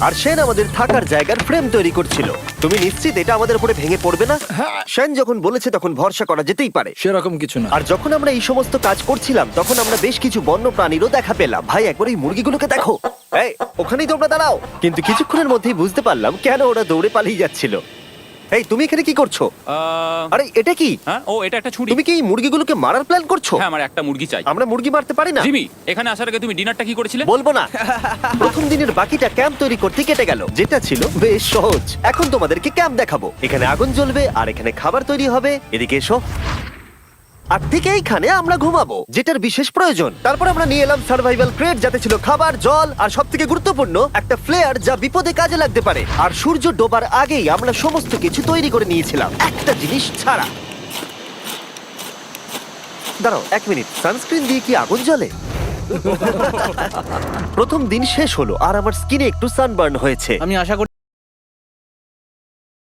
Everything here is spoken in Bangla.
আর সেন আমাদের থাকার জায়গার ফ্রেম তৈরি করছিল। তুমি নিশ্চিত এটা আমাদের উপরে ভেঙে পড়বে না? সেন যখন বলেছে তখন ভরসা করা যেতেই পারে। সেরকম কিছু না। আর যখন আমরা এই সমস্ত কাজ করছিলাম তখন আমরা বেশ কিছু বন্য প্রাণীরও দেখা পেলাম। ভাই একবার এই মুরগিগুলোকে দেখো। এই ওখানেই তোমরা দাঁড়াও। কিন্তু কিছুক্ষণের মধ্যেই বুঝতে পারলাম কেন ওরা দৌড়ে পালিয়ে যাচ্ছিল। এই তুমি এখানে কি করছো? আরে এটা কি? হ্যাঁ, ও এটা একটা ছুরি। তুমি কি এই মুরগিগুলোকে মারার প্ল্যান করছো? হ্যাঁ, আমার একটা মুরগি চাই। আমরা মুরগি মারতে পারি না। জিমি, এখানে আসার আগে তুমি ডিনারটা কি করেছিলে? বলবো না। প্রথম দিনের বাকিটা ক্যাম্প তৈরি করতে কেটে গেল, যেটা ছিল বেশ সহজ। এখন তোমাদেরকে ক্যাম্প দেখাবো। এখানে আগুন জ্বলবে আর এখানে খাবার তৈরি হবে। এদিকে এসো। আর ঠিক এইখানে আমরা ঘুমাবো, যেটার বিশেষ প্রয়োজন। তারপর আমরা নিয়ে এলাম সার্ভাইভাল ক্রেট, যাতে ছিল খাবার, জল আর সবথেকে গুরুত্বপূর্ণ একটা ফ্লেয়ার, যা বিপদে কাজে লাগতে পারে। আর সূর্য ডোবার আগেই আমরা সমস্ত কিছু তৈরি করে নিয়েছিলাম, একটা জিনিস ছাড়া। দাঁড়াও 1 মিনিট, সানস্ক্রিন দিয়ে কি আগুন জ্বলে? প্রথম দিন শেষ হলো আর আমার স্কিনে একটু সানবার্ন হয়েছে। আমি আশা করি